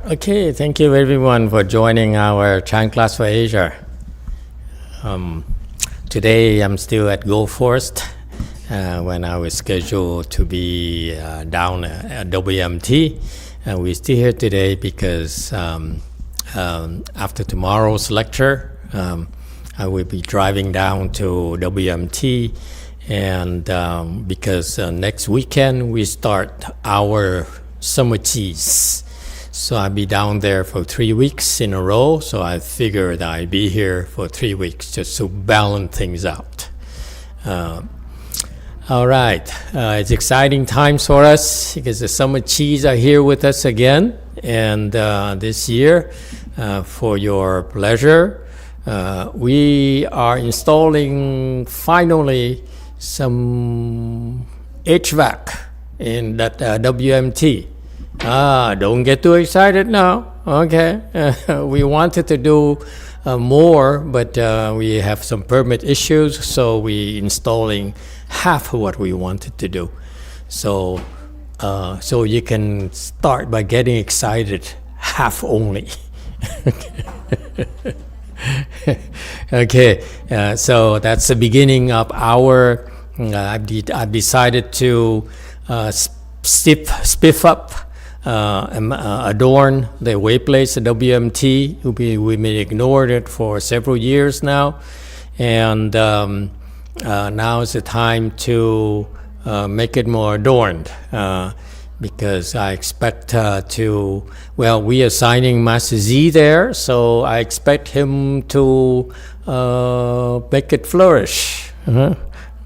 Okay, thank you everyone for joining our Chan class for Asia. Today I'm still at Go Forest when I was scheduled to be down at WMT. We're still here today because after tomorrow's lecture, I will be driving down to WMT, and because next weekend we start our summer teas. So I'll be down there for 3 weeks in a row, so I figured I'd be here for 3 weeks just to balance things out. All right, it's exciting times for us because the summer teas are here with us again, and this year, for your pleasure, we are installing finally some HVAC in that WMT. Don't get too excited now. Okay, we wanted to do more, but we have some permit issues, so we're installing half of what we wanted to do. So you can start by getting excited half only. Okay, so that's the beginning of our. I've decided to spiff up. Adorn the way place at WMT. We've been ignored it for several years now, and now is the time to make it more adorned, because I expect we are signing Master Z there, so I expect him to make it flourish.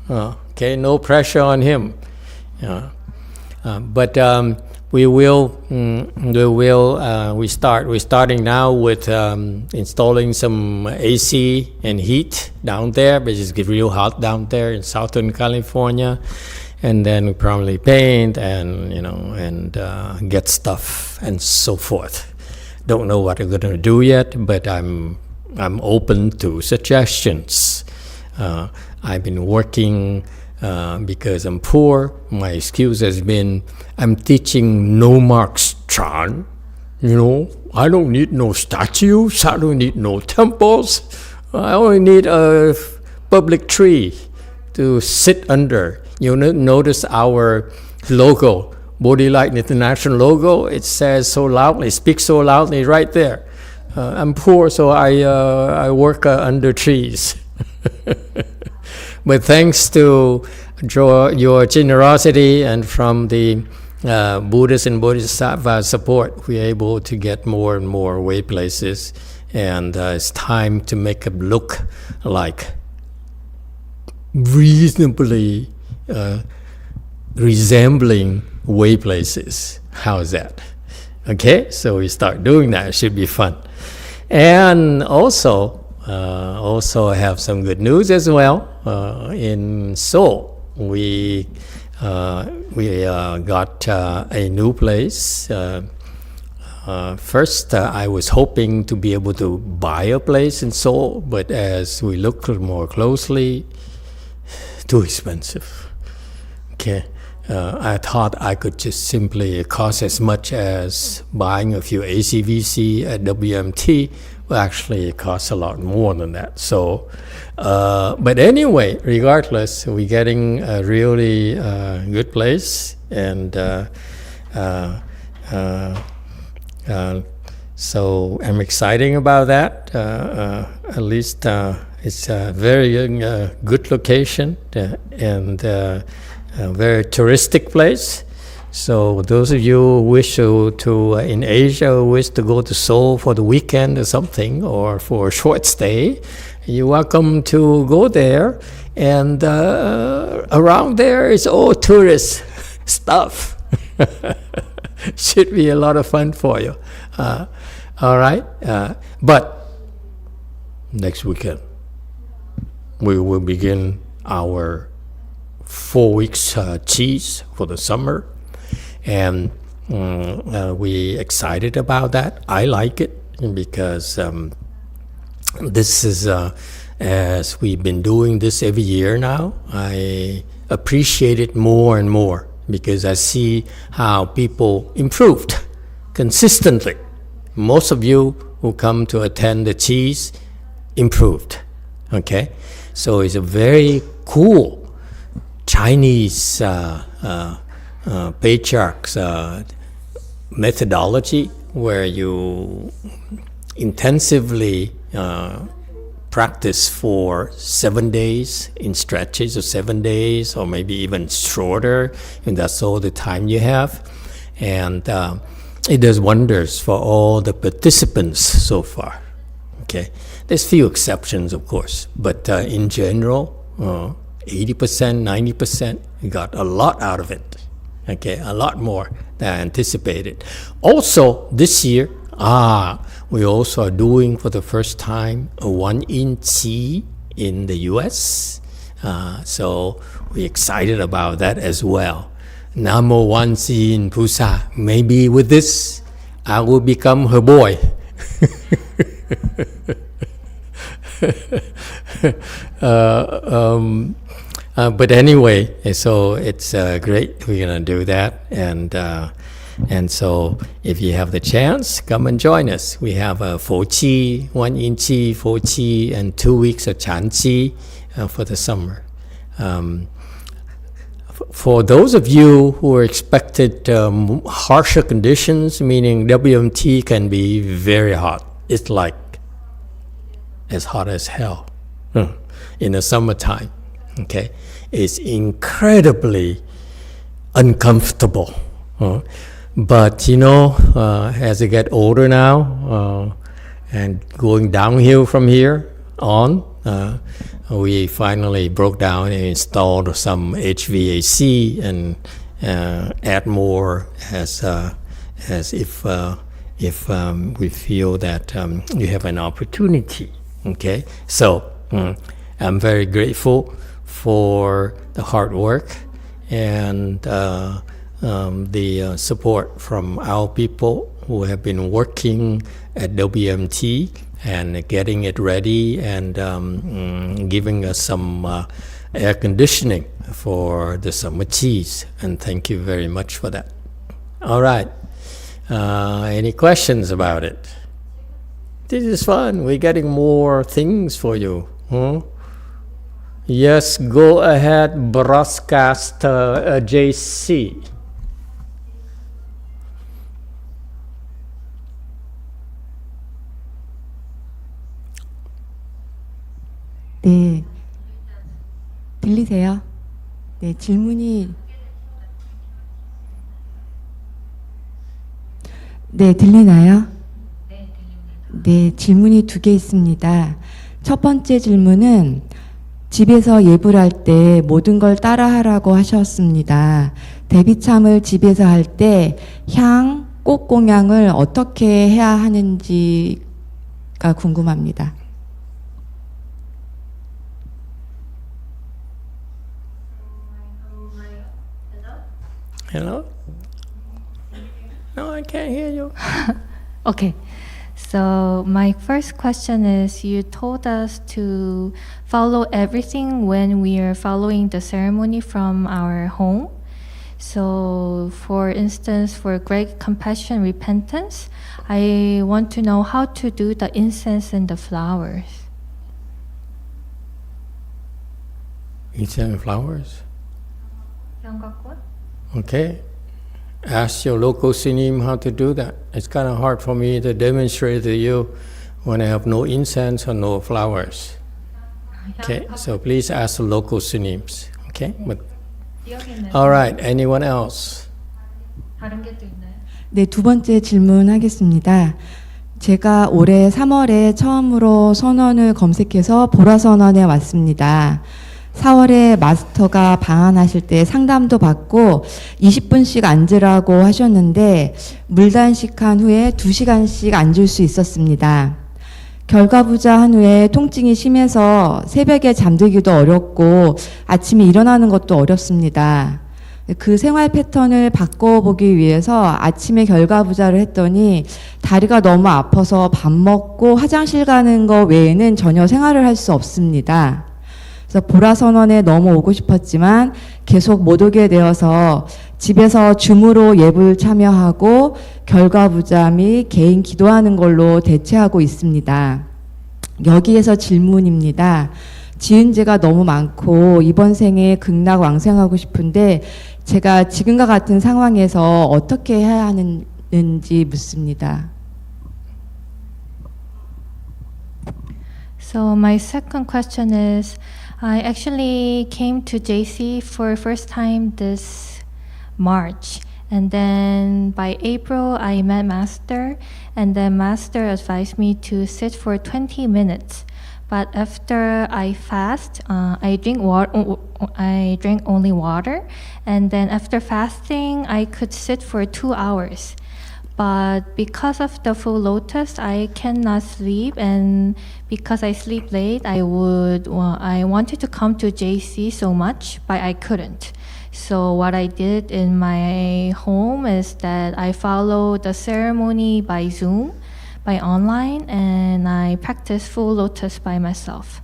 Okay, no pressure on him, but we're starting now with installing some AC and heat down there, because it's real hot down there in Southern California, and then we probably paint and get stuff and so forth. Don't know what we're going to do yet, but I'm open to suggestions. I've been working. Because I'm poor, my excuse has been I'm teaching no marks Chan. I don't need no statues, I don't need no temples. I only need a public tree to sit under. Notice our logo, Bodhi Light International logo. It says so loudly, speaks so loudly right there. I'm poor, so I work under trees. But thanks to your generosity and from the Buddhist and Bodhisattva support, we're able to get more and more way places, and it's time to make it look like reasonably resembling way places. How's that? Okay, so we start doing that. It should be fun. And also have some good news as well. In Seoul, we got a new place. First, I was hoping to be able to buy a place in Seoul, but as we looked more closely, too expensive. Okay, I thought I could just simply cost as much as buying a few ACVC at WMT. Well, actually, it costs a lot more than that. So, but anyway, regardless, we're getting a really good place, and so I'm excited about that. At least it's a very good location and a very touristic place. So those of you who wish to in Asia, who wish to go to Seoul for the weekend or something, or for a short stay, you're welcome to go there. And around there is all tourist stuff. Should be a lot of fun for you. All right, but next weekend we will begin our 4 weeks teas for the summer. And we're excited about that. I like it because this is, as we've been doing this every year now, I appreciate it more and more because I see how people improved consistently. most of you who come to attend the Qis improved. Okay, so it's a very cool Chinese patriarch's methodology where you intensively practice for 7 days in stretches of 7 days, or maybe even shorter, and that's all the time you have. And it does wonders for all the participants so far. Okay, there's few exceptions, of course, but in general, 80%, 90%, you got a lot out of it. Okay, a lot more than I anticipated. Also, this year, we also are doing for the first time a Guanyin Qi in the US. So we're excited about that as well. Namo Guanyin Pusa. Maybe with this, I will become her boy. But anyway, so it's great we're going to do that. And so if you have the chance, come and join us. We have a 4 Qi, 1 Qi, 4 Qi, and 2 weeks of Chan Qi for the summer. For those of you who are expected harsher conditions, meaning WMT can be very hot. It's like as hot as hell in the summertime. Okay, it's incredibly uncomfortable. But you know, as I get older now, and going downhill from here on, we finally broke down and installed some HVAC and add more as if we feel that you have an opportunity. Okay, so I'm very grateful for the hard work and the support from our people who have been working at WMT and getting it ready and giving us some air conditioning for the summer Qis. And thank you very much for that. All right. Any questions about it? This is fun. We're getting more things for you. Yes, go ahead, broadcaster JC. 네, 들리세요? 네, 질문이 네, 들리나요? 네, 질문이 2개 있습니다. 첫 번째 질문은 집에서 예불 할 때 모든 걸 따라하라고 하셨습니다. 대비참을 집에서 할 때 향, 꽃공양을 어떻게 해야 하는지가 궁금합니다. Hello? No, I can't hear you. Okay. So my first question is, you told us to follow everything when we are following the ceremony from our home. So for instance, for great compassion repentance, I want to know how to do the incense and the flowers. Incense and flowers? Okay. Ask your local sinim how to do that. It's kind of hard for me to demonstrate to you when I have no incense or no flowers. Okay, so please ask the local sinims. Okay? But, all right, anyone else? 네, 2번째 질문하겠습니다. 제가 올해 3월에 처음으로 선언을 검색해서 보라선언에 왔습니다. 4월에 마스터가 방한하실 때 상담도 받고 20분씩 앉으라고 하셨는데 물단식한 후에 2시간씩 앉을 수 있었습니다. 결과부자 한 후에 통증이 심해서 새벽에 잠들기도 어렵고 아침에 일어나는 것도 어렵습니다. 그 생활 패턴을 바꿔보기 위해서 아침에 결과부자를 했더니 다리가 너무 아파서 밥 먹고 화장실 가는 거 외에는 전혀 생활을 할 수 없습니다. 그래서 보라선언에 너무 오고 싶었지만 계속 못 오게 되어서 집에서 줌으로 예불 참여하고 결과부자 및 개인 기도하는 걸로 대체하고 있습니다. 여기에서 질문입니다. 지은 죄가 너무 많고 이번 생에 극락 왕생하고 싶은데 제가 지금과 같은 상황에서 어떻게 해야 하는지 묻습니다. So my second question is, I actually came to JC for first time this March, and then by April I met Master, and then Master advised me to sit for 20 minutes. But after I fast, I drink only water, and then after fasting, I could sit for 2 hours. But because of the full lotus, I cannot sleep, and because I sleep late, I wanted to come to JC so much, but I couldn't. So what I did in my home is that I followed the ceremony by Zoom, by online, and I practiced full lotus by myself.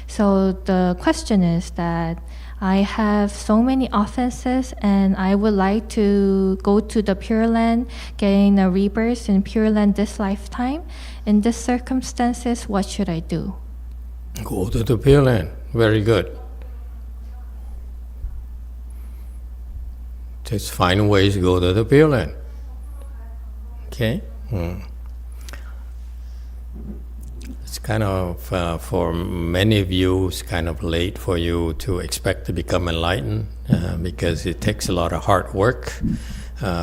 So the question is that I have so many offenses, and I would like to go to the Pureland, getting a rebirth in Pureland this lifetime. In these circumstances, what should I do? Go to the Pureland. Very good. Just find ways to go to the Pureland. Okay? It's kind of, for many of you, it's kind of late for you to expect to become enlightened because it takes a lot of hard work.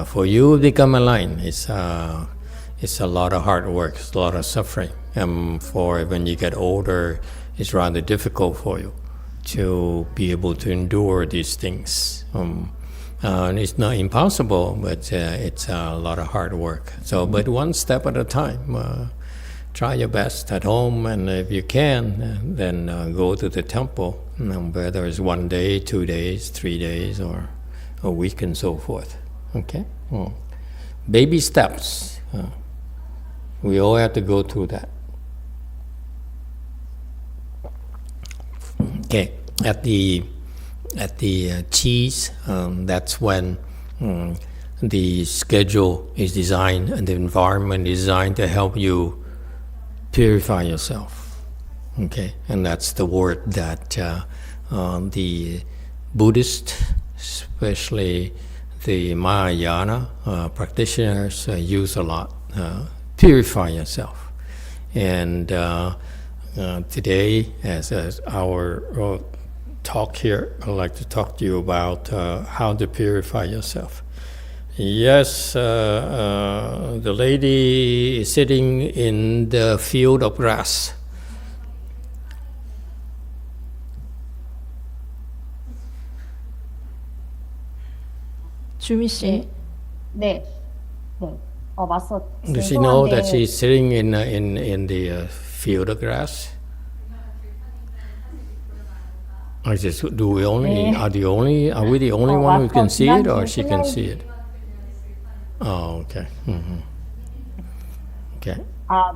For you to become enlightened, it's a lot of hard work, it's a lot of suffering. For when you get older, it's rather difficult for you to be able to endure these things. It's not impossible, but it's a lot of hard work. So, but one step at a time. Try your best at home, and if you can, then go to the temple, whether it's 1 day, 2 days, 3 days, or a week, and so forth. Okay? Baby steps. We all have to go through that. Okay. At the Qis, that's when the schedule is designed and the environment is designed to help you purify yourself. Okay, and that's the word that the Buddhists, especially the Mahayana practitioners, use a lot. Purify yourself. And today, as our talk here, I'd like to talk to you about how to purify yourself. Yes, the lady is sitting in the field of grass. 주미 씨. 네. 맞서. Does she know that she's sitting in the field of grass? Are we the only one who can see it, or she can see it? Oh, okay. Okay.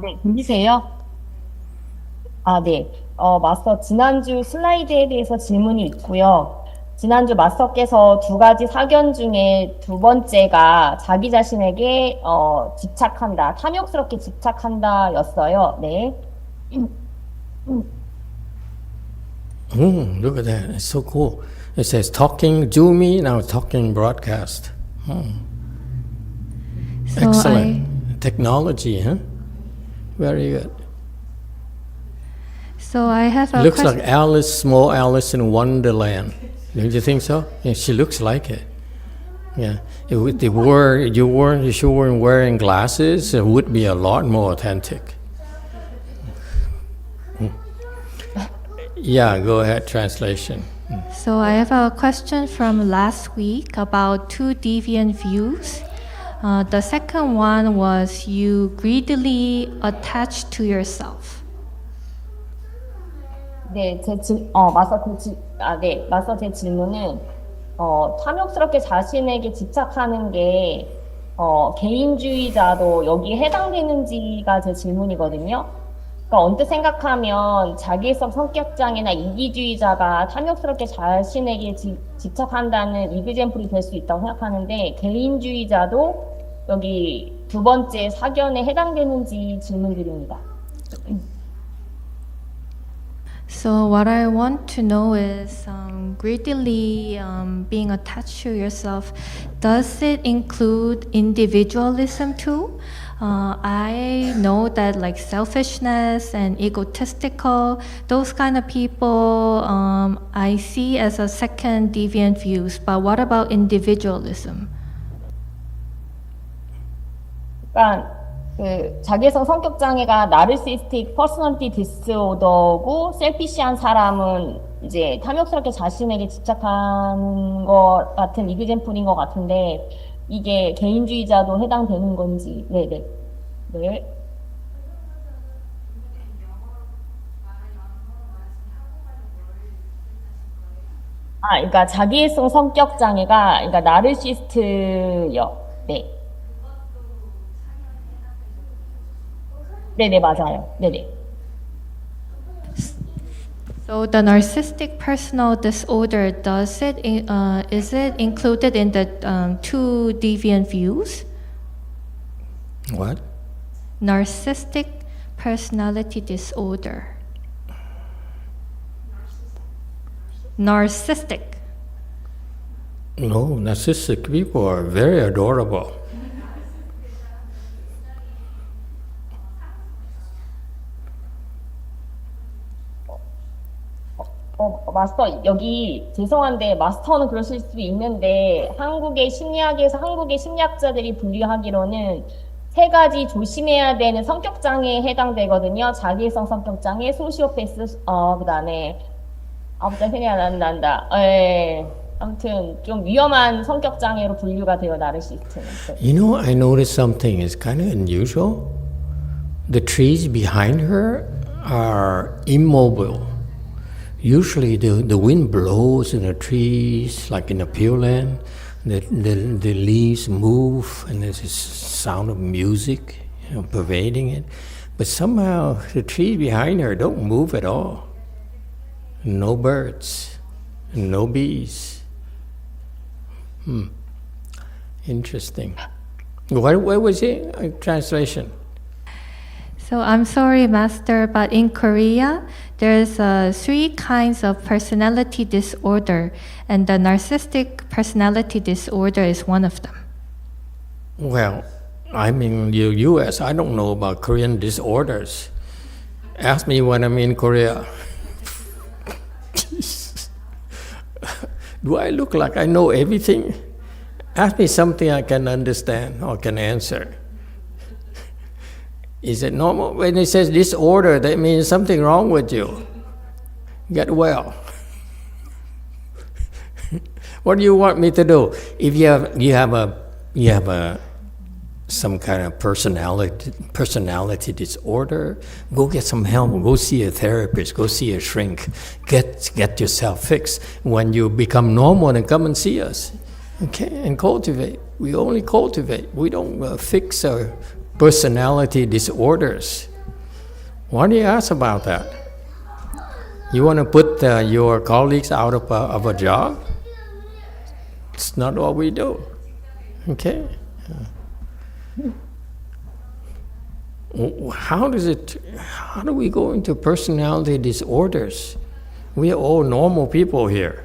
네, 들리세요? 네. 마스터, 지난주 슬라이드에 대해서 질문이 있고요. 지난주 마스터께서 2가지 사견 중에 2번째가 자기 자신에게 집착한다, 탐욕스럽게 집착한다 였어요. 네. Look at that. It's so cool. It says talking to me, now talking broadcast. So Excellent. Technology, huh? Very good. So I have a Looks question. like Alice, small Alice in Wonderland. Don't you think so? Yeah, she looks like it. Yeah. If you weren't wearing glasses, it would be a lot more authentic. Yeah, go ahead, translation. So I have a question from last week about 2 deviant views. The second one was you greedily attached to yourself. 네, 마스터 제 질문은 탐욕스럽게 자신에게 집착하는 게 개인주의자도 여기에 해당되는지가 제 질문이거든요. 그러니까 언뜻 생각하면 자기애성 성격장애나 이기주의자가 탐욕스럽게 자신에게 집착한다는 이그젬플이 될 수 있다고 생각하는데 개인주의자도 여기 두 번째 사견에 해당되는지 질문드립니다. So what I want to know is greedily being attached to yourself, does it include individualism too? I know that like selfishness and egotistical, those kind of people I see as a second deviant views, but what about individualism? 그러니까 그 자기애성 성격 장애가 나르시스틱 퍼스널리티 디스오더고 셀피시한 사람은 이제 탐욕스럽게 자신에게 집착하는 것 같은 이그젬플인 것 같은데 이게 개인주의자도 해당되는 건지. 네네. 네. 그러니까 자기애성 성격 장애가 그러니까 나르시스트요. 네. 네네 맞아요. 네네. So the narcissistic personal disorder, is it included in the two deviant views? What? Narcissistic personality disorder. Narcissistic. No, narcissistic people are very adorable. 마스터, 여기 죄송한데 마스터는 그러실 수 있는데 한국의 심리학에서 한국의 심리학자들이 분류하기로는 세 가지 조심해야 되는 성격 장애에 해당되거든요. 자기애성 성격 장애, 소시오패스, 그다음에 아무튼 생각이 안 난다. 아무튼 좀 위험한 성격 장애로 분류가 돼요, 나르시스트는. You know, I noticed something is kind of unusual. The trees behind her are immobile. Usually the wind blows in the trees, like in the Pureland, the leaves move and there's this sound of music, pervading it. But somehow the trees behind her don't move at all. No birds, no bees. Interesting. What was it? Translation. So I'm sorry, Master, but in Korea, there's three kinds of personality disorder, and the narcissistic personality disorder is one of them. Well, I'm in the U.S. I don't know about Korean disorders. Ask me when I'm in Korea. Do I look like I know everything? Ask me something I can understand or can answer. Is it normal? When it says disorder, that means something wrong with you. Get well. What do you want me to do? If you have some kind of personality disorder, go get some help. Go see a therapist. Go see a shrink. Get yourself fixed. When you become normal, then come and see us. Okay, and cultivate. We only cultivate. We don't fix our personality disorders. Why do you ask about that? You want to put your colleagues out of a job? It's not what we do. Okay? How do we go into personality disorders? We are all normal people here.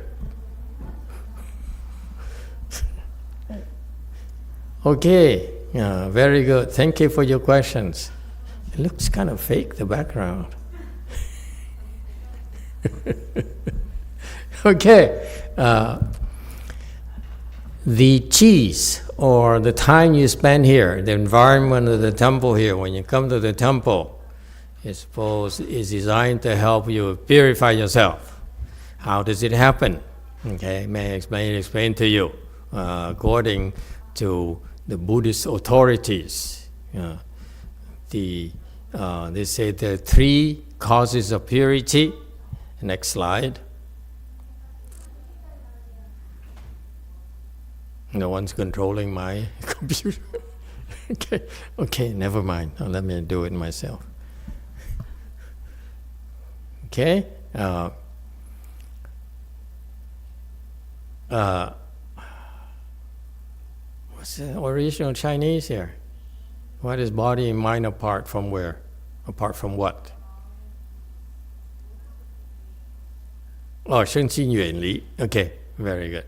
Okay. Very good. Thank you for your questions. It looks kind of fake, the background. Okay. The cheese, or the time you spend here, the environment of the temple here, when you come to the temple, is designed to help you purify yourself. How does it happen? Okay, may I explain to you. According to the Buddhist authorities, they say there are three causes of purity. Next slide. No one's controlling my computer. Okay, never mind. Let me do it myself. Okay? What's the original Chinese here? What is body and mind apart from where? Apart from what? Oh, 身心远离. Okay, very good.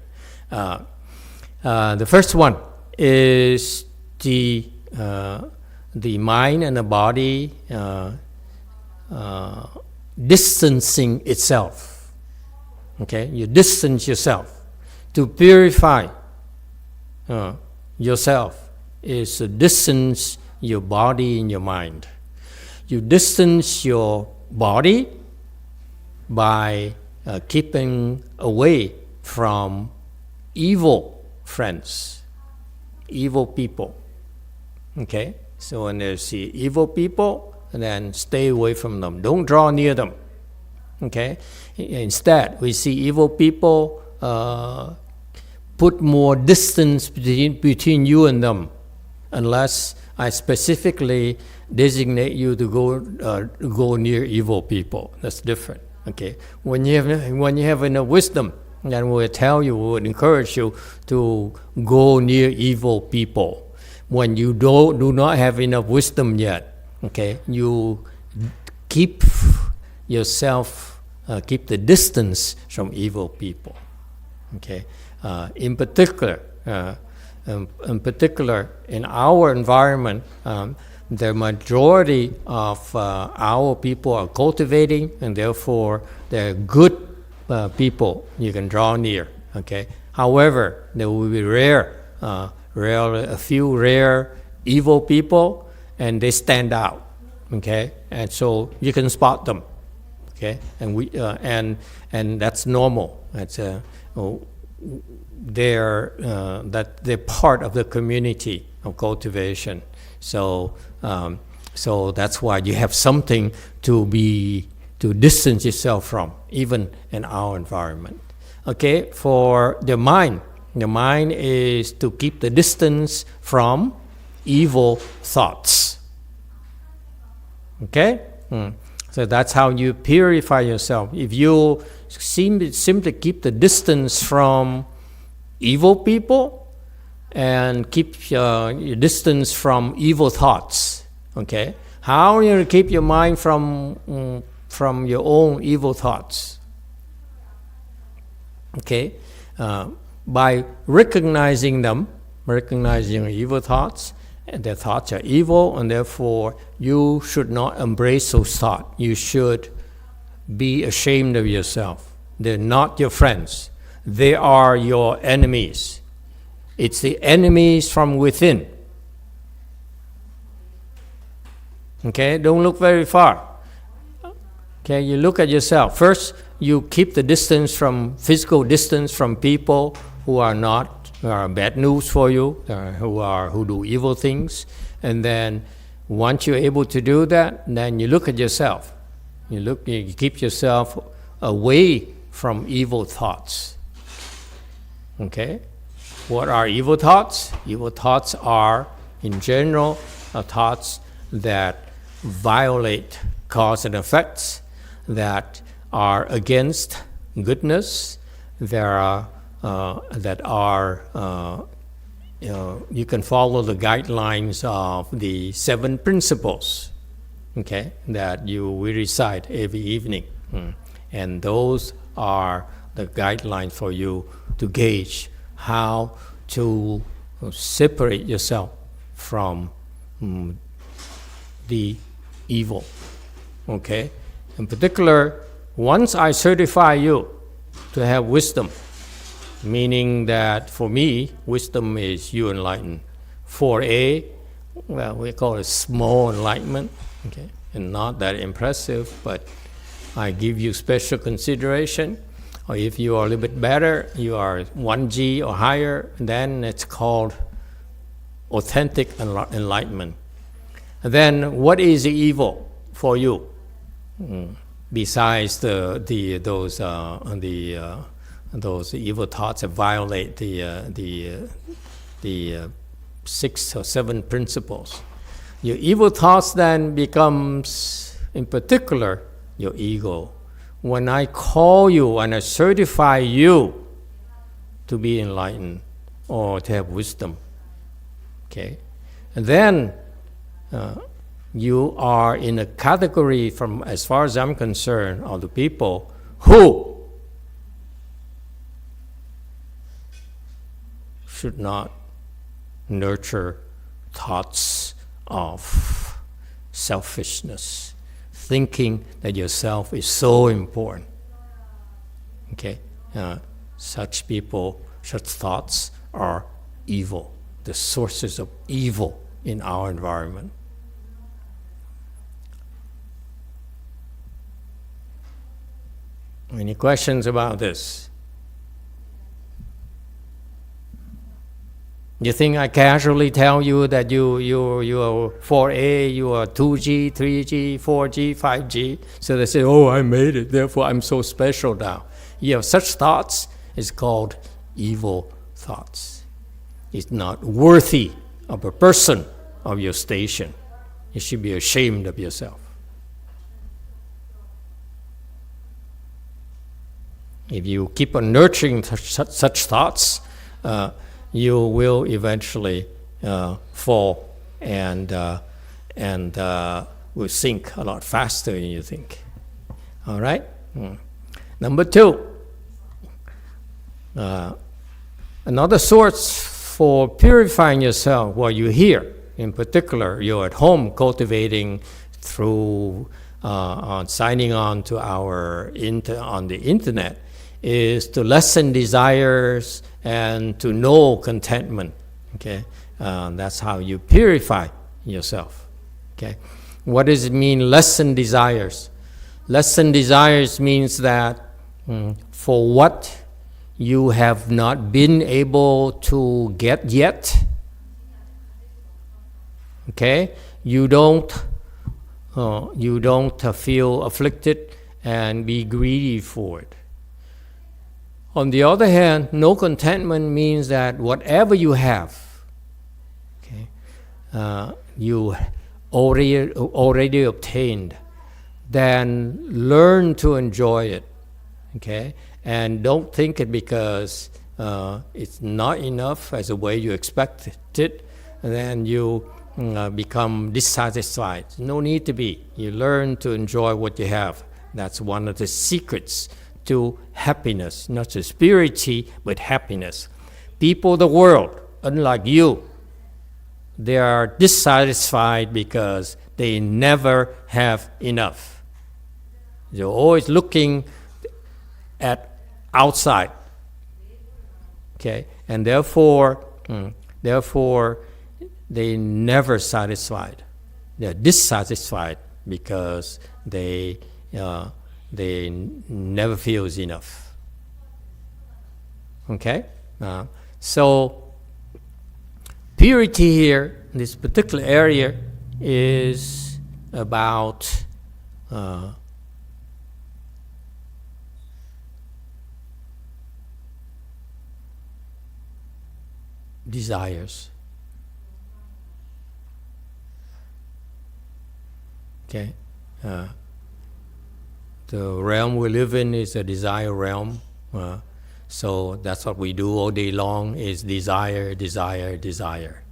The first one is the mind and the body distancing itself. Okay, you distance yourself. To purify yourself is to distance your body and your mind. You distance your body by keeping away from evil friends, evil people. Okay, so when you see evil people, then stay away from them. Don't draw near them. Okay, instead we see evil people put more distance between you and them, unless I specifically designate you to go near evil people. That's different. Okay, when you have enough wisdom, then we will tell you, we would encourage you to go near evil people. When you do not have enough wisdom yet, okay, you keep yourself, keep the distance from evil people. Okay, in particular, in our environment, the majority of our people are cultivating, and therefore they're good people you can draw near. Okay. However, there will be a few rare evil people, and they stand out. Okay, and so you can spot them. Okay, and that's normal. That's they're part of the community of cultivation. So that's why you have something to distance yourself from, even in our environment. Okay, for the mind is to keep the distance from evil thoughts. Okay, so that's how you purify yourself. If you simply keep the distance from evil people and keep your distance from evil thoughts, okay, how are you going to keep your mind from your own evil thoughts? Okay, by recognizing them, recognizing evil thoughts, and their thoughts are evil, and therefore you should not embrace those thoughts. You should be ashamed of yourself. They're not your friends. They are your enemies. It's the enemies from within. Okay, don't look very far. Okay, you look at yourself. First, you keep the physical distance from people who are bad news for you, who do evil things. And then once you're able to do that, then you look at yourself. You keep yourself away from evil thoughts. Okay? What are evil thoughts? Evil thoughts are, in general, thoughts that violate cause and effects, that are against goodness, you can follow the guidelines of the 7 principles, okay, that we recite every evening. And those are the guidelines for you to gauge how to separate yourself from the evil. Okay? In particular, once I certify you to have wisdom, meaning that for me, wisdom is you enlightened. 4A, well, we call it small enlightenment, okay, and not that impressive, but I give you special consideration. Or if you are a little bit better, you are 1G or higher, then it's called authentic enlightenment. And then what is the evil for you? Besides those evil thoughts that violate the 6 or 7 principles. Your evil thoughts then becomes, in particular, your ego, when I call you and I certify you to be enlightened or to have wisdom, okay, and then you are in a category, from as far as I'm concerned, of the people who should not nurture thoughts of selfishness, thinking that yourself is so important. Okay, such people, such thoughts are evil, the sources of evil in our environment. Any questions about this? You think I casually tell you that you are 4A, you are 2G, 3G, 4G, 5G, so they say, oh, I made it, therefore I'm so special now. You have such thoughts, it's called evil thoughts. It's not worthy of a person of your station. You should be ashamed of yourself. If you keep on nurturing such thoughts, you will eventually fall and will sink a lot faster than you think. All right? Number two, another source for purifying yourself while you're here, in particular, you're at home cultivating through signing on to on the internet, is to lessen desires and to know contentment. Okay, that's how you purify yourself. Okay, what does it mean, lessen desires? Lessen desires means that for what you have not been able to get yet, okay, you don't feel afflicted and be greedy for it. On the other hand, no contentment means that whatever you have, okay, you already obtained, then learn to enjoy it, okay, and don't think it because it's not enough as the way you expected it, and then you become dissatisfied. No need to be. You learn to enjoy what you have. That's one of the secrets to happiness, not just purity, but happiness. People of the world, unlike you, they are dissatisfied because they never have enough. They're always looking at outside, okay, and therefore they never satisfied. They're dissatisfied because they never feels enough. Okay? So purity here, in this particular area, is about desires. Okay? The realm we live in is a desire realm. So that's what we do all day long, is desire, desire, desire.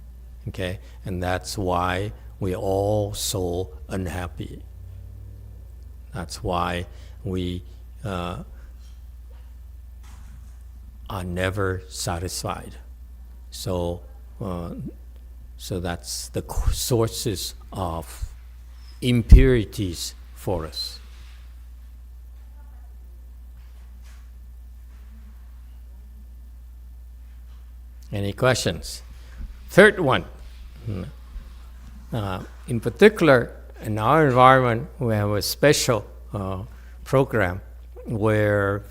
Okay? And that's why we're all so unhappy. That's why we are never satisfied. So that's the sources of impurities for us. Any questions? Third one. In particular, in our environment, we have a special program where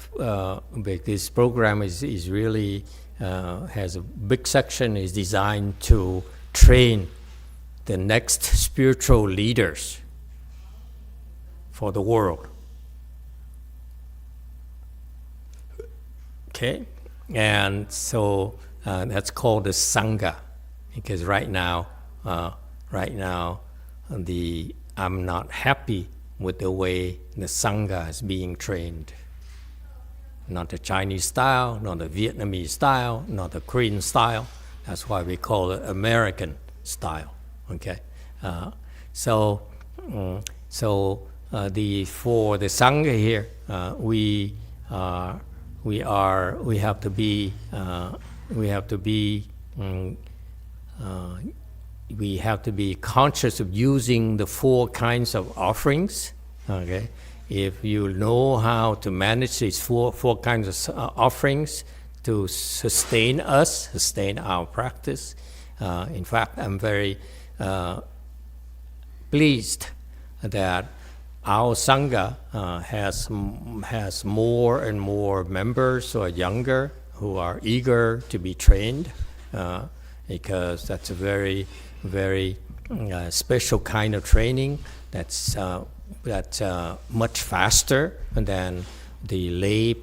this program is really has a big section is designed to train the next spiritual leaders for the world. Okay, and so that's called the Sangha, because right now I'm not happy with the way the Sangha is being trained. Not the Chinese style, not the Vietnamese style, not the Korean style. That's why we call it American style. Okay, for the Sangha here, we have to be conscious of using the 4 kinds of offerings. Okay, if you know how to manage these four kinds of offerings to sustain our practice. In fact, I'm very pleased that our Sangha has more and more members who are younger, who are eager to be trained, because that's a very, very special kind of training that's much faster than the lay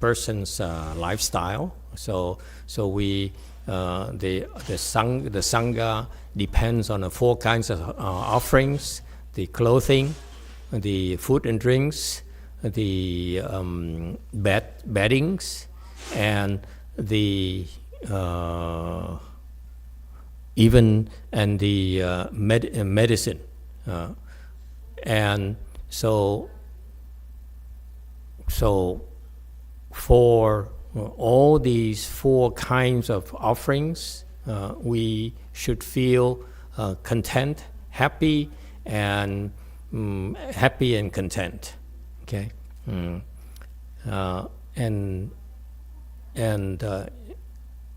person's lifestyle. So we the Sangha depends on the 4 kinds of offerings: the clothing, the food and drinks, the beddings, and the medicine. And so for all these 4 kinds of offerings, we should feel content, happy and content. Okay, and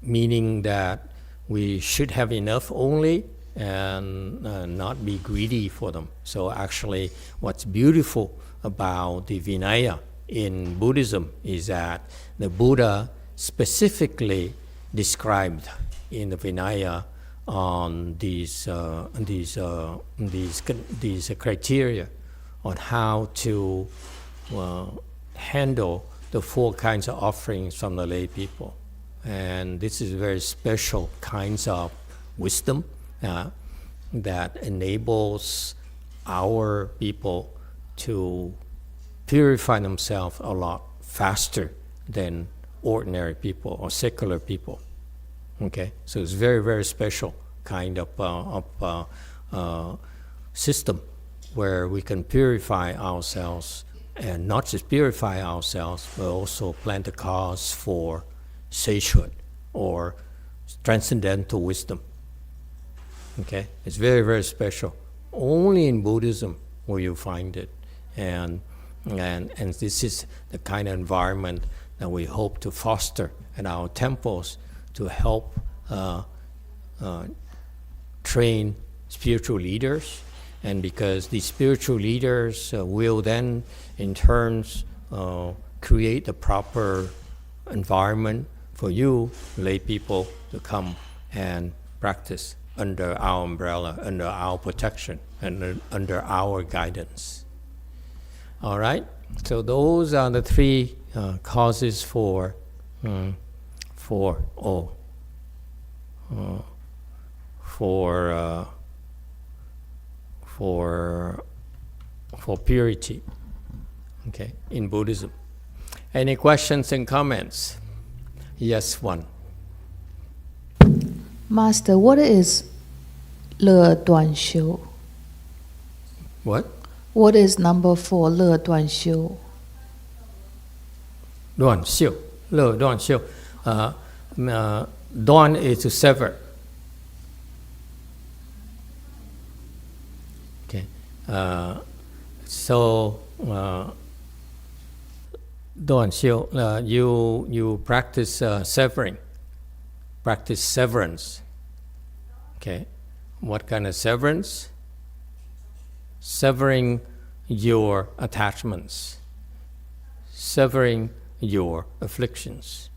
meaning that we should have enough only and not be greedy for them. So actually, what's beautiful about the Vinaya in Buddhism is that the Buddha specifically described in the Vinaya on these criteria on how to handle the 4 kinds of offerings from the lay people. And this is very special kinds of wisdom that enables our people to purify themselves a lot faster than ordinary people or secular people. Okay, so it's very, very special kind of system where we can purify ourselves, and not just purify ourselves, but also plant a cause for sagehood or transcendental wisdom. Okay, it's very, very special. Only in Buddhism will you find it, and this is the kind of environment that we hope to foster at our temples to help train spiritual leaders. And because these spiritual leaders will then, in turn, create the proper environment for you, lay people, to come and practice under our umbrella, under our protection, and under our guidance. All right? So those are the 3 causes for purity, okay, in Buddhism. Any questions and comments? Yes, one. Master, what is 乐断修? What? What is number 4, 乐断修? 断修, 乐断修. 断 is to sever. Okay. So 断修, you practice severing. Practice severance. Okay. What kind of severance? Severing your attachments. Severing your afflictions.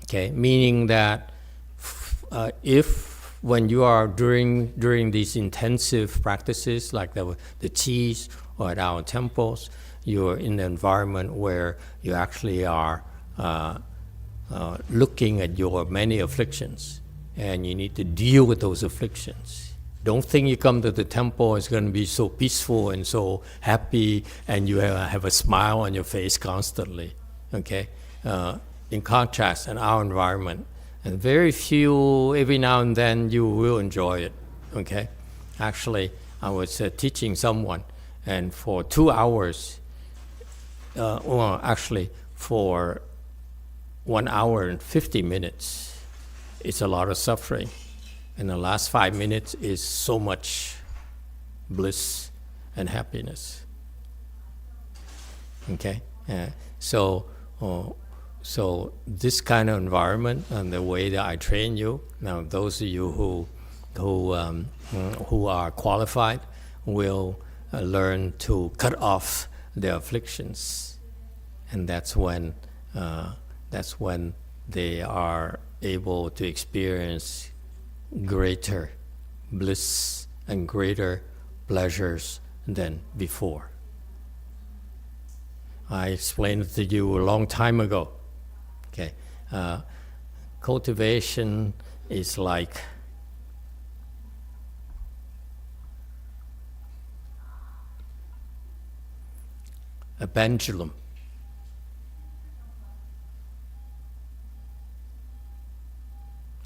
Okay, meaning that if when you are during these intensive practices like the teas or at our temples, you're in an environment where you actually are looking at your many afflictions, and you need to deal with those afflictions. Don't think you come to the temple, it's going to be so peaceful and so happy, and you have a smile on your face constantly, okay? In contrast, in our environment, and very few, every now and then, you will enjoy it, okay? Actually, I was teaching someone, and for 2 hours, for 1 hour and 50 minutes, it's a lot of suffering. And the last 5 minutes is so much bliss and happiness. Okay? So this kind of environment and the way that I train you, now those of you who are qualified will learn to cut off their afflictions. And that's when they are able to experience greater bliss and greater pleasures than before. I explained it to you a long time ago. Okay, cultivation is like a pendulum.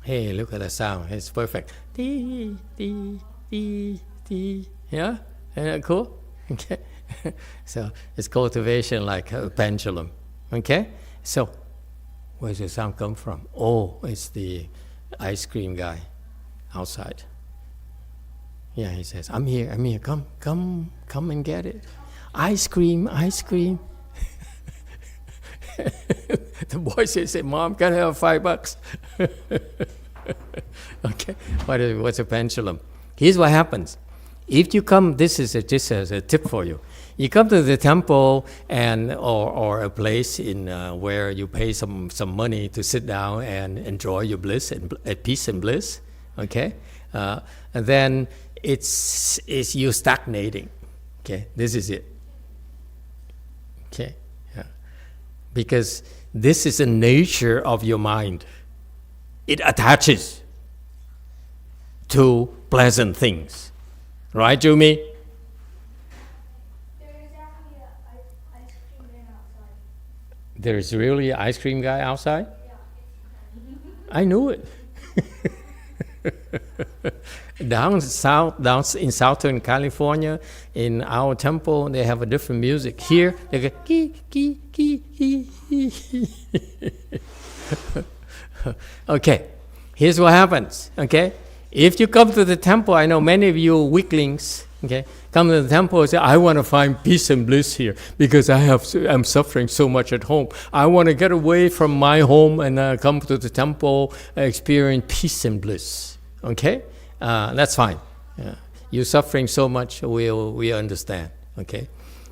Hey, look at the sound. It's perfect. Dee, dee, dee, dee. Yeah? Isn't that cool? Okay. So it's cultivation like a pendulum. Okay? So where does the sound come from? Oh, it's the ice cream guy outside. Yeah, he says, I'm here. Come and get it. Ice cream. The boy says, Mom, can I have $5? Okay, what's a pendulum? Here's what happens. If you come, this is just as a tip for you. You come to the temple or a place in where you pay some money to sit down and enjoy your bliss and peace and bliss. Okay, and then it's you stagnating. Okay, this is it. Okay, yeah. Because this is the nature of your mind. It attaches to pleasant things. Right, Jumi? There is really an ice cream guy outside? I knew it. Down in Southern California, in our temple, they have a different music. Here, they go kee, kee, kee, kee, kee. Okay, here's what happens. Okay, if you come to the temple, I know many of you weaklings. Okay, come to the temple and say, I want to find peace and bliss here because I'm suffering so much at home. I want to get away from my home and come to the temple, experience peace and bliss. Okay, that's fine. You're suffering so much, we understand. Okay,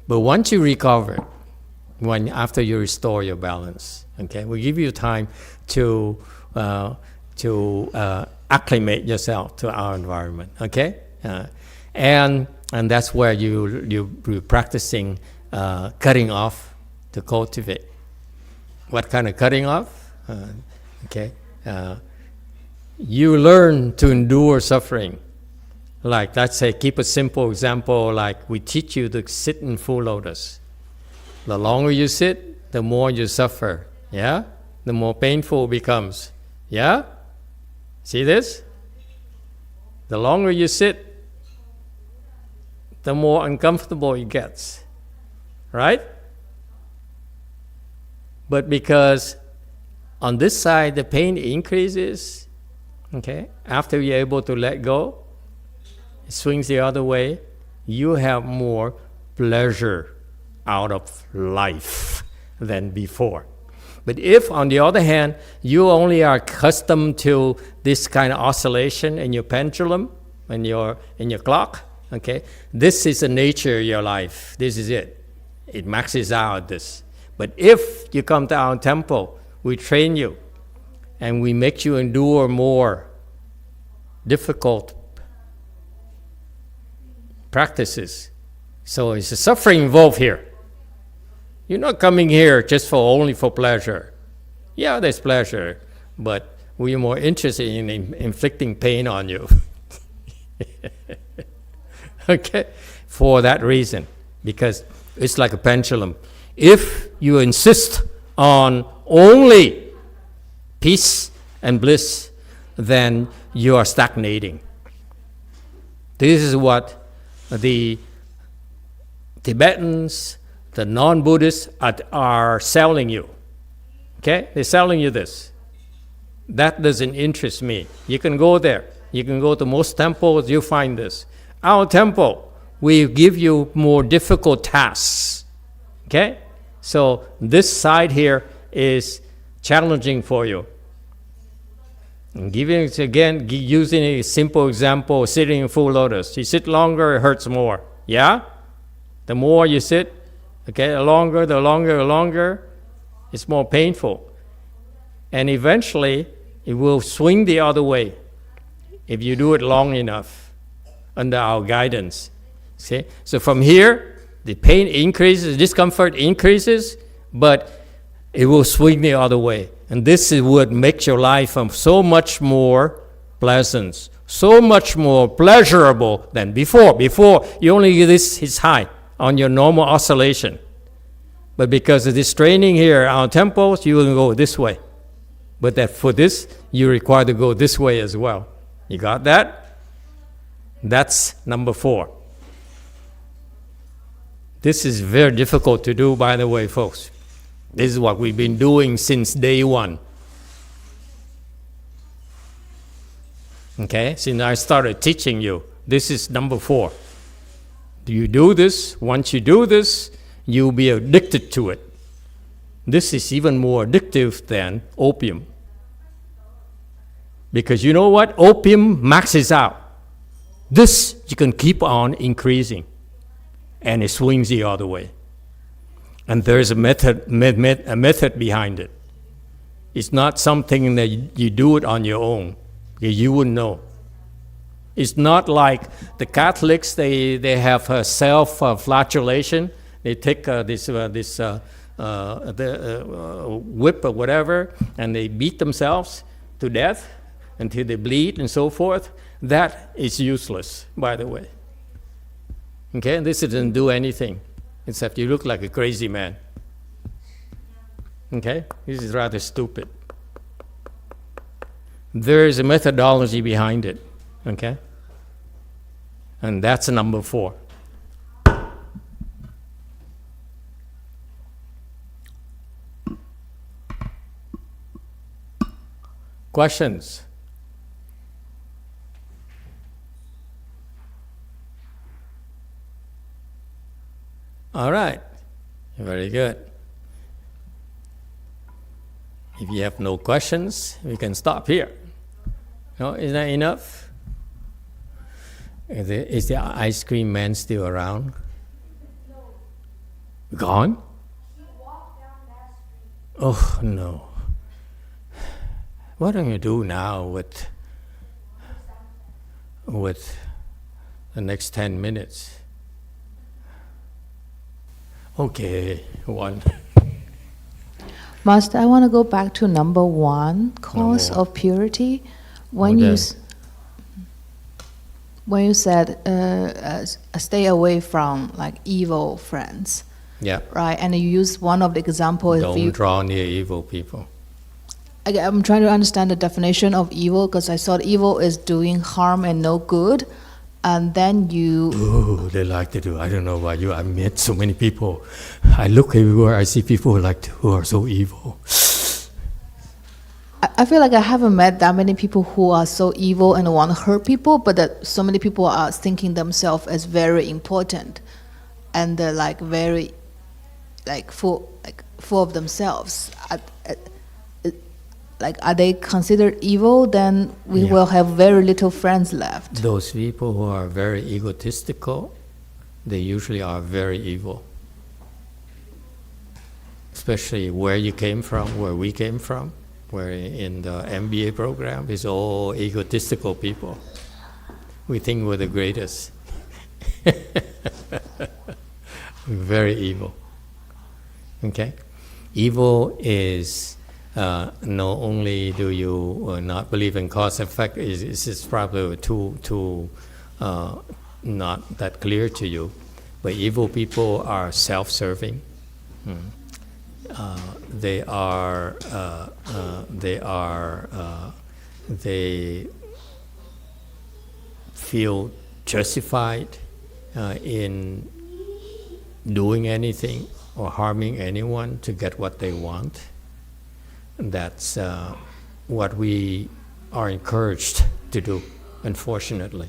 but once you recover, after you restore your balance, okay, we give you time to acclimate yourself to our environment. Okay. And that's where you're practicing cutting off to cultivate. What kind of cutting off? Okay, you learn to endure suffering. Like, let's say, keep a simple example. Like, we teach you to sit in full lotus. The longer you sit, the more you suffer. Yeah, the more painful it becomes. Yeah, see this? The longer you sit, the more uncomfortable it gets, right? But because on this side the pain increases, okay, after you're able to let go, it swings the other way, you have more pleasure out of life than before. But if, on the other hand, you only are accustomed to this kind of oscillation in your pendulum, in your clock, okay, this is the nature of your life. This is it. It maxes out this. But if you come to our temple, we train you and we make you endure more difficult practices. So it's a suffering involved here. You're not coming here just only for pleasure. Yeah, there's pleasure, but we're more interested in inflicting pain on you. Okay? For that reason. Because it's like a pendulum. If you insist on only peace and bliss, then you are stagnating. This is what the Tibetans, the non-Buddhists are selling you. Okay? They're selling you this. That doesn't interest me. You can go there. You can go to most temples, you find this. Our temple, we give you more difficult tasks. Okay? So this side here is challenging for you. And giving it again, using a simple example, sitting in full lotus. You sit longer, it hurts more. Yeah? The more you sit, okay, the longer, it's more painful. And eventually, it will swing the other way if you do it long enough under our guidance. See? So from here, the pain increases, discomfort increases, but it will swing the other way. And this is what makes your life so much more pleasant, so much more pleasurable than before. Before, you only get this high on your normal oscillation. But because of this training here, our temples, you will go this way. But that for this, you require to go this way as well. You got that? That's number 4. This is very difficult to do, by the way, folks. This is what we've been doing since day one. Okay? Since I started teaching you, this is number 4. Do you do this? Once you do this, you'll be addicted to it. This is even more addictive than opium. Because you know what? Opium maxes out. This you can keep on increasing. And it swings the other way. And there's a method behind it. It's not something that you do it on your own. You wouldn't know. It's not like the Catholics, they have self-flagellation. They take this whip or whatever, and they beat themselves to death until they bleed and so forth. That is useless, by the way. Okay, and this doesn't do anything, except you look like a crazy man. Okay, this is rather stupid. There is a methodology behind it, okay? And that's number 4. Questions? All right, very good. If you have no questions, we can stop here. No, is that enough? Is the ice cream man still around? Gone? Oh, no. What do you do now with the next 10 minutes? Okay, 1. Master, I want to go back to number 1, cause of purity. When you said stay away from like evil friends, yeah, right? And you used one of the examples. Don't draw near evil people. I'm trying to understand the definition of evil, because I thought evil is doing harm and no good. And then you... Oh, they like to do. I don't know about you. I met so many people. I look everywhere. I see people who are so evil. I feel like I haven't met that many people who are so evil and want to hurt people, but that so many people are thinking themselves as very important, and they're like very, like full of themselves. Like, are they considered evil? Then we will have very little friends left. Those people who are very egotistical, they usually are very evil. Especially where you came from, where we came from, where in the MBA program, it's all egotistical people. We think we're the greatest. Very evil. Okay? Evil is... not only do you not believe in cause effect, it's probably too not that clear to you, but evil people are self-serving. They feel justified in doing anything or harming anyone to get what they want. And that's what we are encouraged to do, unfortunately.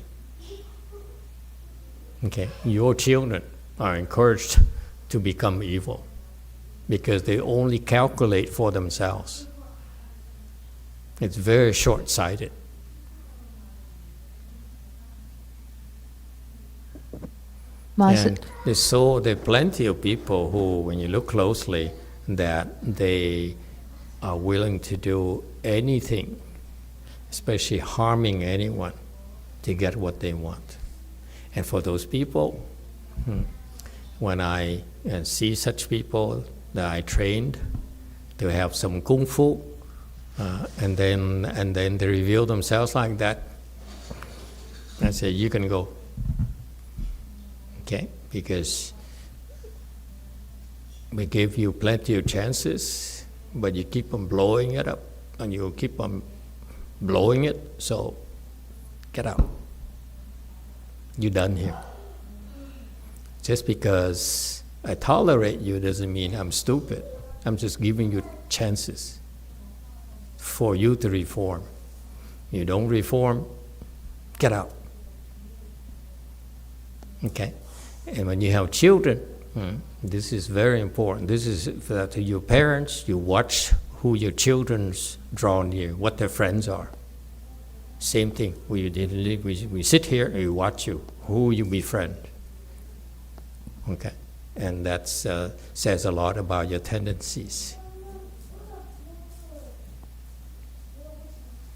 Okay, your children are encouraged to become evil because they only calculate for themselves. It's very short-sighted. And there are plenty of people who, when you look closely, that they are willing to do anything, especially harming anyone, to get what they want. And for those people, when I see such people that I trained to have some kung fu, and then they reveal themselves like that, I say, you can go. Okay, because we gave you plenty of chances, but you keep on blowing it up, and you keep on blowing it, so get out. You're done here. Just because I tolerate you doesn't mean I'm stupid. I'm just giving you chances for you to reform. You don't reform, get out. Okay? And when you have children, this is very important. This is that to your parents, you watch who your children's draw near, what their friends are. Same thing. We sit here and we watch you, who you befriend. Okay? And that says a lot about your tendencies.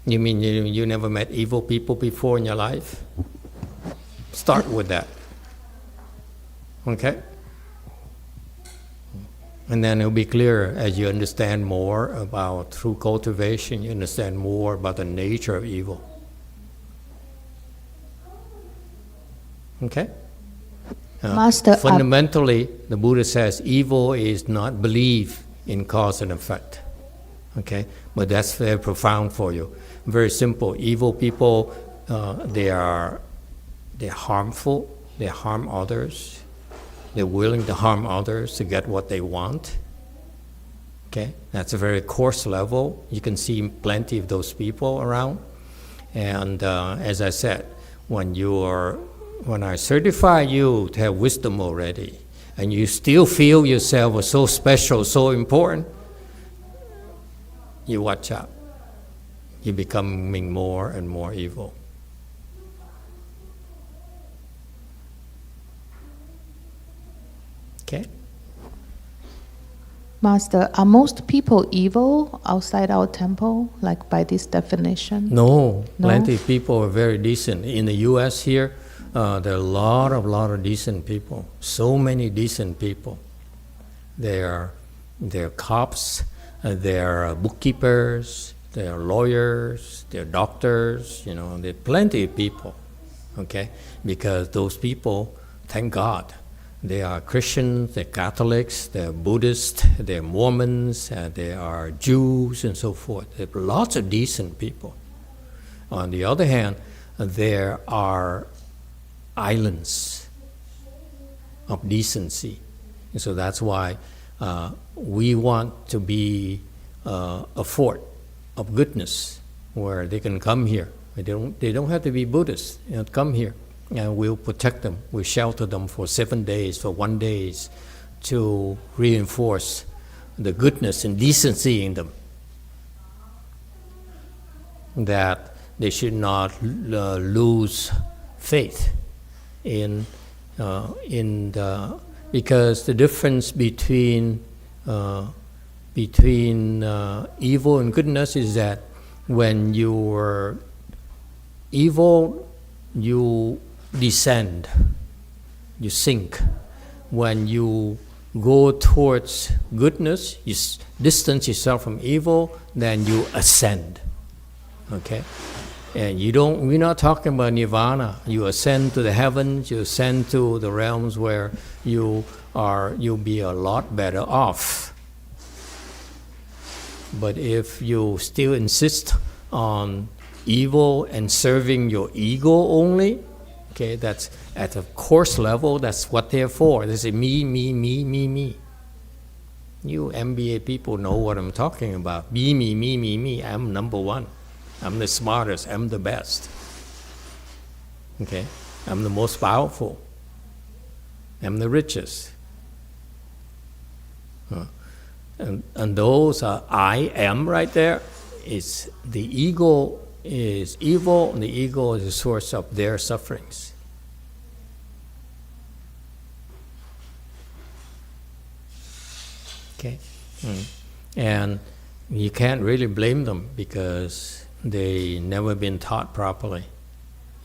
You mean you never met evil people before in your life? Start with that. Okay? And then it'll be clearer as you understand more about, through cultivation, you understand more about the nature of evil. Okay? Master, fundamentally, the Buddha says evil is not belief in cause and effect. Okay? But that's very profound for you. Very simple. Evil people, they're harmful. They harm others. They're willing to harm others to get what they want. Okay? That's a very coarse level. You can see plenty of those people around. And as I said, when I certify you to have wisdom already, and you still feel yourself as so special, so important, you watch out. You're becoming more and more evil. Okay? Master, are most people evil outside our temple, like by this definition? No, plenty of people are very decent. In the U.S. here, there are a lot of decent people. So many decent people. They're cops, they're bookkeepers, they're lawyers, they're doctors. There are plenty of people. Okay, because those people, thank God, they are Christians, they're Catholics, they're Buddhists, they're Mormons, they are Jews, and so forth. There are lots of decent people. On the other hand, there are islands of decency. And so that's why we want to be a fort of goodness where they can come here. They don't have to be Buddhists. Come here. And we'll protect them. We'll shelter them for 7 days, for 1 day, to reinforce the goodness and decency in them. That they should not lose faith because the difference between evil and goodness is that when you're evil, you descend, you sink. When you go towards goodness, you distance yourself from evil, then you ascend. Okay? And we're not talking about nirvana. You ascend to the heavens, you ascend to the realms where you'll be a lot better off. But if you still insist on evil and serving your ego only, okay, that's at a course level, that's what they're for. They say me, me, me, me, me. You MBA people know what I'm talking about. Me, me, me, me, me. I'm number one. I'm the smartest. I'm the best. Okay? I'm the most powerful. I'm the richest. And those are I am right there. It's the ego is evil, and the ego is the source of their sufferings. Okay? And you can't really blame them because they never been taught properly.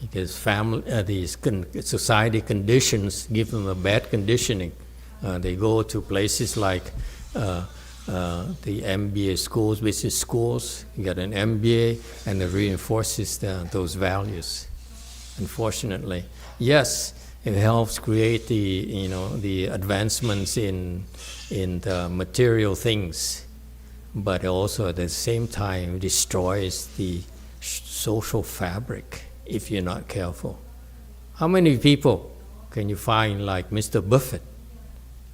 Because society conditions give them a bad conditioning. They go to places like the MBA schools, business schools. You get an MBA, and it reinforces those values. Unfortunately, yes, it helps create the advancements in the material things, but also at the same time destroys the social fabric if you're not careful. How many people can you find like Mr. Buffett?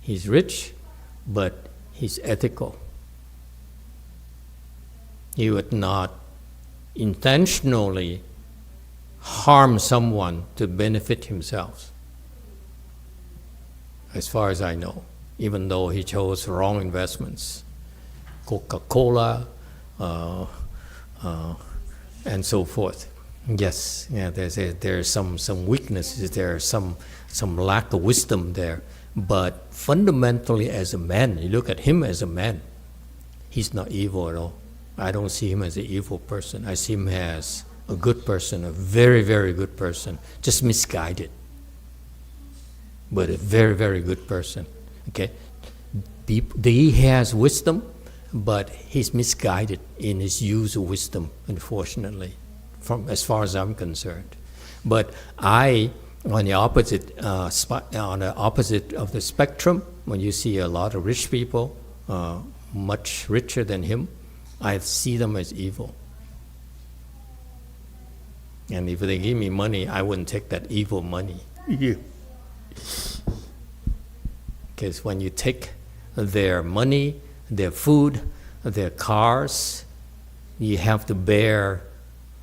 He's rich, but he's ethical. He would not intentionally harm someone to benefit himself, as far as I know, even though he chose wrong investments. Coca-Cola, and so forth. Yes, yeah, there's some weaknesses there, some lack of wisdom there. But fundamentally, as a man, you look at him as a man, he's not evil at all. I don't see him as an evil person. I see him as a good person, a very, very good person, just misguided, but a very, very good person. Okay, he has wisdom, but he's misguided in his use of wisdom, unfortunately, from as far as I'm concerned. But on the opposite of the spectrum, when you see a lot of rich people, much richer than him, I see them as evil. And if they give me money, I wouldn't take that evil money. Because when you take their money, their food, their cars, you have to bear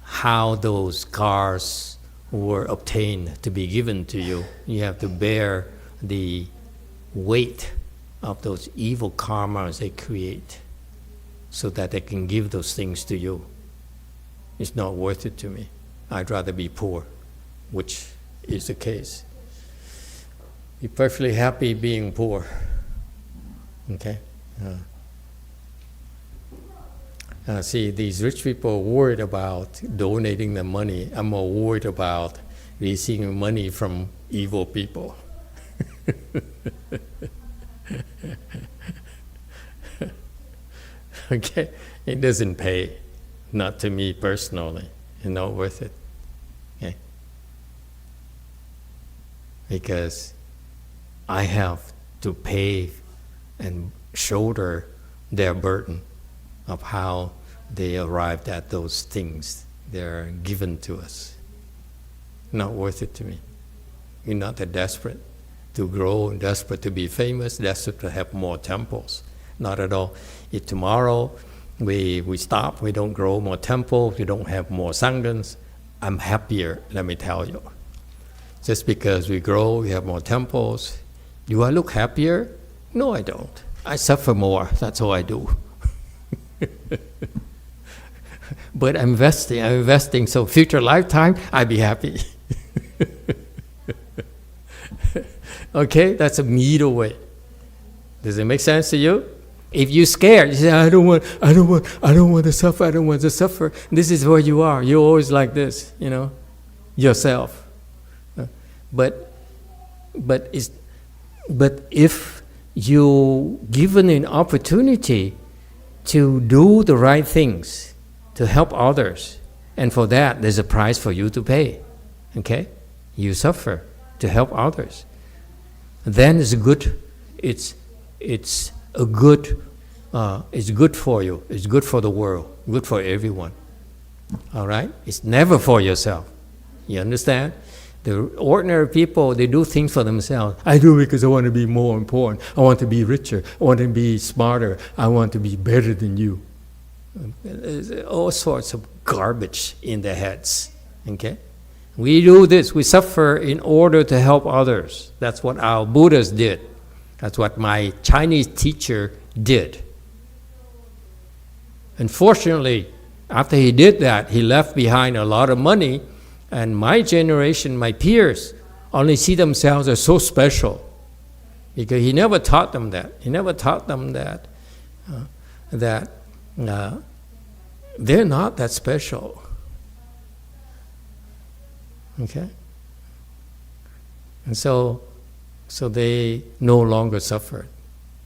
how those cars were obtained to be given to you. You have to bear the weight of those evil karmas they create so that they can give those things to you. It's not worth it to me. I'd rather be poor, which is the case. Be perfectly happy being poor. Okay? See, these rich people are worried about donating their money. I'm more worried about receiving money from evil people. Okay? It doesn't pay. Not to me personally. It's not worth it. Okay? Because I have to pay and shoulder their burden of how they arrived at those things they're given to us. Not worth it to me. We're not that desperate to grow, desperate to be famous, desperate to have more temples. Not at all. If tomorrow we stop, we don't grow more temples, we don't have more sanghas, I'm happier, let me tell you. Just because we grow, we have more temples, do I look happier? No, I don't. I suffer more, that's all I do. But I'm investing, so future lifetime, I'd be happy. Okay, that's a middle way. Does it make sense to you? If you're scared, you say, I don't want to suffer. This is where you are. You're always like this, yourself. But if you're given an opportunity to do the right things, to help others, And for that, there's a price for you to pay. Okay? You suffer to help others. Then it's good. It's good for you. It's good for the world. Good for everyone. All right? It's never for yourself. You understand? The ordinary people, they do things for themselves. I do it because I want to be more important. I want to be richer. I want to be smarter. I want to be better than you. There's all sorts of garbage in their heads. Okay? We do this. We suffer in order to help others. That's what our Buddhas did. That's what my Chinese teacher did. Unfortunately, after he did that, he left behind a lot of money. And my generation, my peers, only see themselves as so special. Because he never taught them that. He never taught them that they're not that special. Okay? And so they no longer suffer.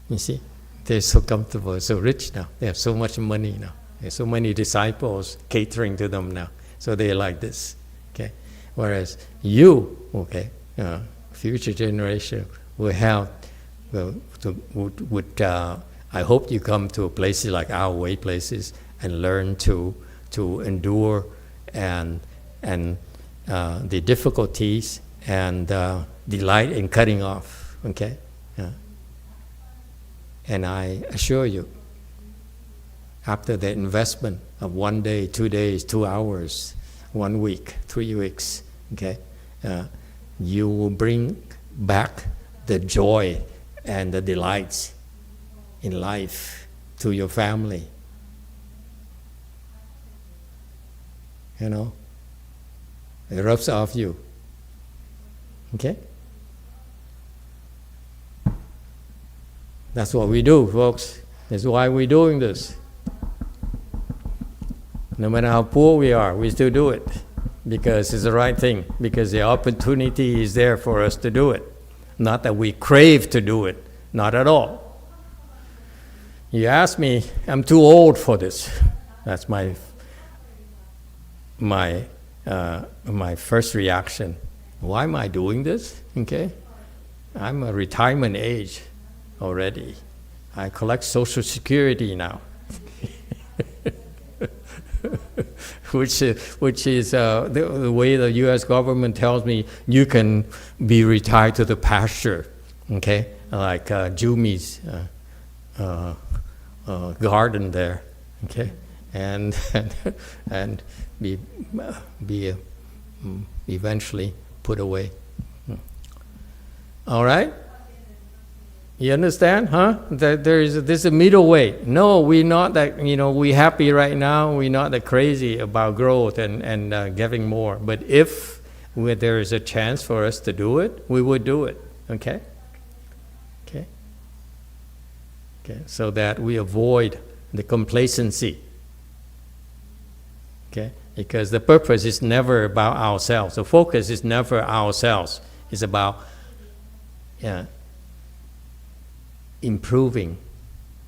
You see? They're so comfortable, so rich now. They have so much money now. There's so many disciples catering to them now. So they're like this. Okay? Whereas you, okay, future generation will have, I hope you come to places like our way places and learn to endure and the difficulties and delight in cutting off. Okay? And I assure you, after the investment of 1 day, 2 days, 2 hours, 1 week, 3 weeks, okay, you will bring back the joy and the delights in life to your family. You know, it rubs off you. Okay? That's what we do, folks. That's why we're doing this. No matter how poor we are, we still do it because it's the right thing, because the opportunity is there for us to do it. Not that we crave to do it, not at all. You ask me, I'm too old for this. That's my first reaction. Why am I doing this? Okay, I'm a retirement age already. I collect Social Security now. which is the way the U.S. government tells me you can be retired to the pasture, okay, like Jumi's garden there, okay, and be eventually put away. All right. You understand, huh? That there's a middle way. No, we're not that, we're happy right now. We're not that crazy about growth and getting more. But if there is a chance for us to do it, we would do it. Okay? Okay? Okay, so that we avoid the complacency. Okay? Because the purpose is never about ourselves. The focus is never ourselves. It's about, improving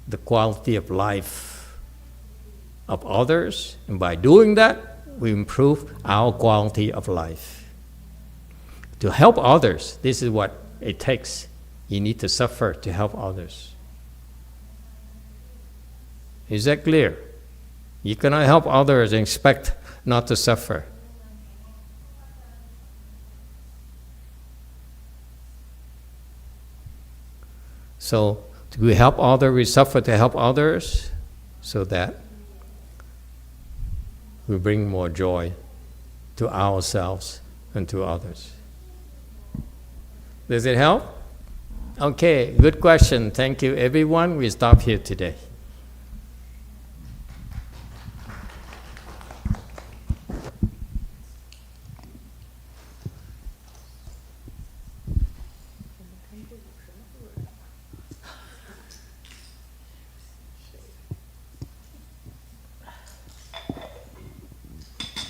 the quality of life of others, and by doing that, we improve our quality of life. To help others, this is what it takes. You need to suffer to help others. Is that clear? You cannot help others and expect not to suffer. So we help others, we suffer to help others, so that we bring more joy to ourselves and to others. Does it help? Okay, good question. Thank you, everyone. We stop here today.